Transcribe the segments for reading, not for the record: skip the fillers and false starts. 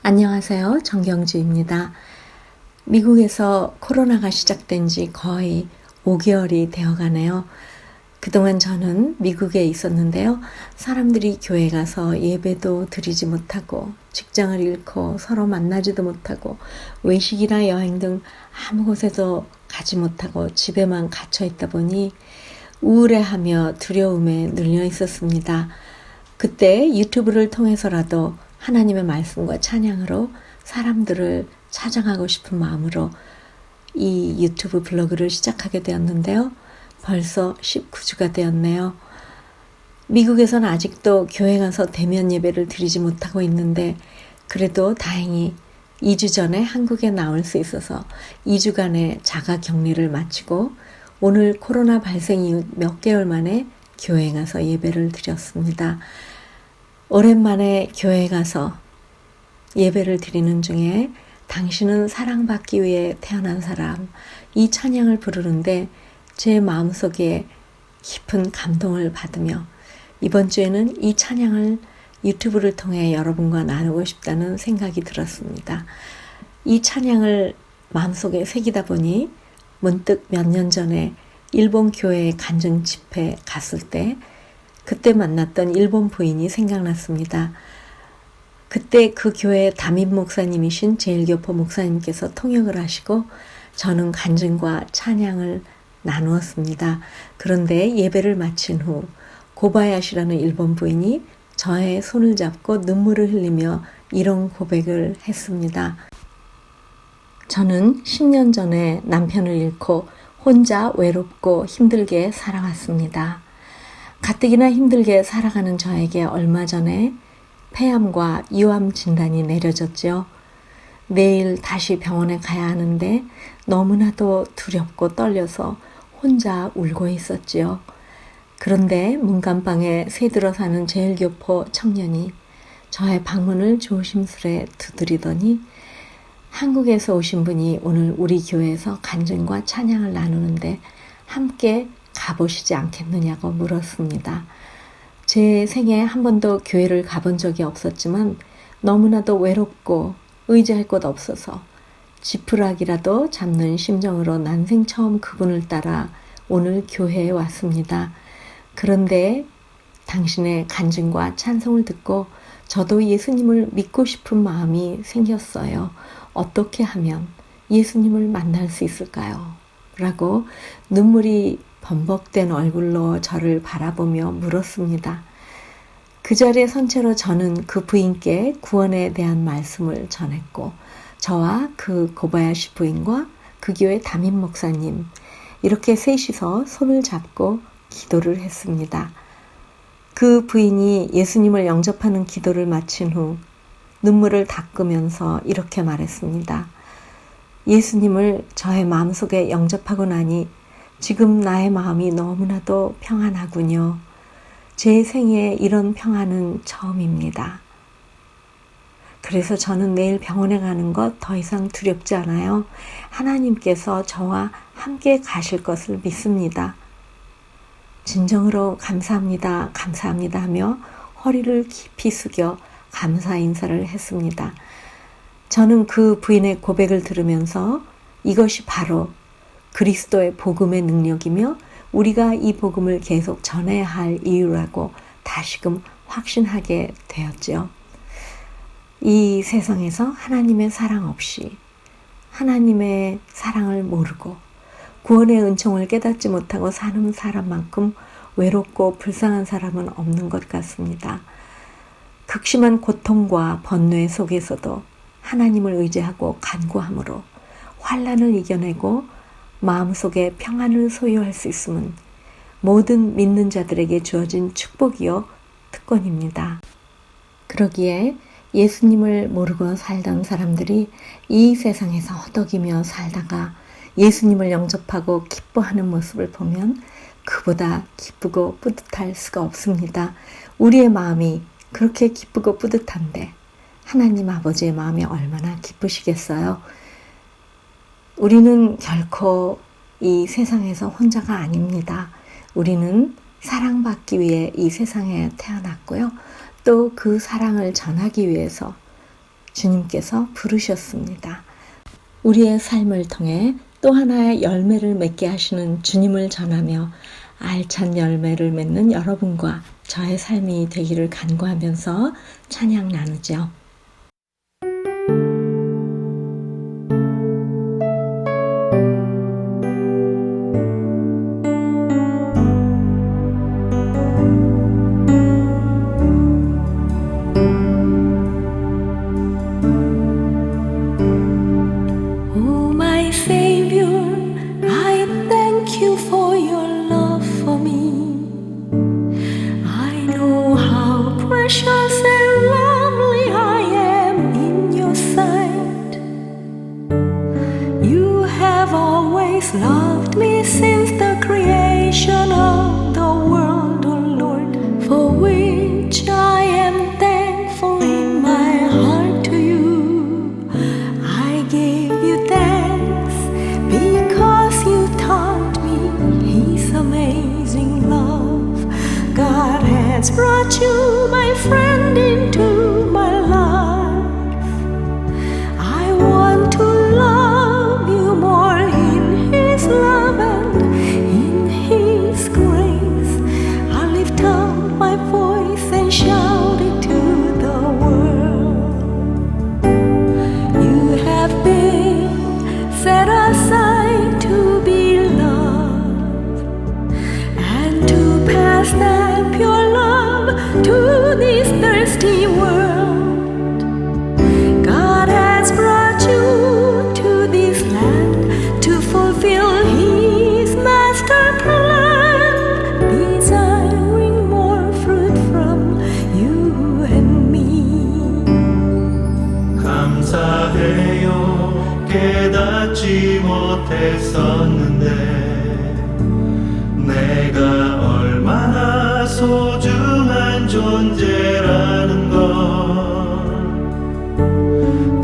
안녕하세요. 정경주입니다. 미국에서 코로나가 시작된 지 거의 5개월이 되어 가네요. 그동안 저는 미국에 있었는데요. 사람들이 교회 가서 예배도 드리지 못하고 직장을 잃고 서로 만나지도 못하고 외식이나 여행 등 아무 곳에도 가지 못하고 집에만 갇혀 있다 보니 우울해하며 두려움에 눌려 있었습니다. 그때 유튜브를 통해서라도 하나님의 말씀과 찬양으로 사람들을 찾아가고 싶은 마음으로 이 유튜브 블로그를 시작하게 되었는데요. 벌써 19주가 되었네요. 미국에서는 아직도 교회 가서 대면 예배를 드리지 못하고 있는데 그래도 다행히 2주 전에 한국에 나올 수 있어서 2주간의 자가 격리를 마치고 오늘 코로나 발생 이후 몇 개월 만에 교회에 가서 예배를 드렸습니다. 오랜만에 교회에 가서 예배를 드리는 중에 당신은 사랑받기 위해 태어난 사람, 이 찬양을 부르는데 제 마음속에 깊은 감동을 받으며 이번 주에는 이 찬양을 유튜브를 통해 여러분과 나누고 싶다는 생각이 들었습니다. 이 찬양을 마음속에 새기다 보니 문득 몇 년 전에 일본 교회에 간증 집회 갔을 때 그때 만났던 일본 부인이 생각났습니다. 그때 그 교회 담임 목사님이신 제일교포 목사님께서 통역을 하시고 저는 간증과 찬양을 나누었습니다. 그런데 예배를 마친 후 고바야시라는 일본 부인이 저의 손을 잡고 눈물을 흘리며 이런 고백을 했습니다. 저는 10년 전에 남편을 잃고 혼자 외롭고 힘들게 살아왔습니다. 가뜩이나 힘들게 살아가는 저에게 얼마 전에 폐암과 유암 진단이 내려졌죠. 내일 다시 병원에 가야 하는데 너무나도 두렵고 떨려서 혼자 울고 있었지요. 그런데 문간방에 새들어 사는 제일교포 청년이 저의 방문을 조심스레 두드리더니 한국에서 오신 분이 오늘 우리 교회에서 간증과 찬양을 나누는데 함께 가보시지 않겠느냐고 물었습니다. 제 생에 한 번도 교회를 가본 적이 없었지만 너무나도 외롭고 의지할 곳 없어서 지푸라기라도 잡는 심정으로 난생 처음 그분을 따라 오늘 교회에 왔습니다. 그런데 당신의 간증과 찬송을 듣고 저도 예수님을 믿고 싶은 마음이 생겼어요. 어떻게 하면 예수님을 만날 수 있을까요? 라고 눈물이 범벅된 얼굴로 저를 바라보며 물었습니다. 그 자리에 선 채로 저는 그 부인께 구원에 대한 말씀을 전했고 저와 그 고바야시 부인과 그 교회 담임 목사님 이렇게 셋이서 손을 잡고 기도를 했습니다. 그 부인이 예수님을 영접하는 기도를 마친 후 눈물을 닦으면서 이렇게 말했습니다. 예수님을 저의 마음속에 영접하고 나니 지금 나의 마음이 너무나도 평안하군요. 제 생에 이런 평안은 처음입니다. 그래서 저는 내일 병원에 가는 것 더 이상 두렵지 않아요. 하나님께서 저와 함께 가실 것을 믿습니다. 진정으로 감사합니다. 감사합니다 하며 허리를 깊이 숙여 감사 인사를 했습니다. 저는 그 부인의 고백을 들으면서 이것이 바로 그리스도의 복음의 능력이며 우리가 이 복음을 계속 전해야 할 이유라고 다시금 확신하게 되었죠. 이 세상에서 하나님의 사랑 없이 하나님의 사랑을 모르고 구원의 은총을 깨닫지 못하고 사는 사람만큼 외롭고 불쌍한 사람은 없는 것 같습니다. 극심한 고통과 번뇌 속에서도 하나님을 의지하고 간구함으로 환난을 이겨내고 마음속에 평안을 소유할 수 있음은 모든 믿는 자들에게 주어진 축복이요 특권입니다. 그러기에 예수님을 모르고 살던 사람들이 이 세상에서 허덕이며 살다가 예수님을 영접하고 기뻐하는 모습을 보면 그보다 기쁘고 뿌듯할 수가 없습니다. 우리의 마음이 그렇게 기쁘고 뿌듯한데 하나님 아버지의 마음이 얼마나 기쁘시겠어요? 우리는 결코 이 세상에서 혼자가 아닙니다. 우리는 사랑받기 위해 이 세상에 태어났고요. 또 그 사랑을 전하기 위해서 주님께서 부르셨습니다. 우리의 삶을 통해 또 하나의 열매를 맺게 하시는 주님을 전하며 알찬 열매를 맺는 여러분과 저의 삶이 되기를 간구하면서 찬양 나누죠. Precious and lovely I am in your sight. You have always loved me since the creation of the world, O Lord, for which I am thankful in my heart to you. I give you thanks because you taught me His amazing love. God has brought you, my friend, into my life. I want to love you more in His love and in His grace. I lift up my voice and shout it to the world. You have been set aside to be loved and to pass that pure love to this thirsty world. God has brought you to this land to fulfill His master plan, desiring more fruit from you and me. 감사해요. 깨닫지 못했었는데 내가 얼마나 소중한 존재라는 걸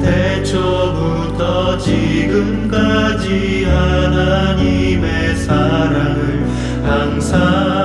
태초부터 지금까지 하나님의 사랑을 항상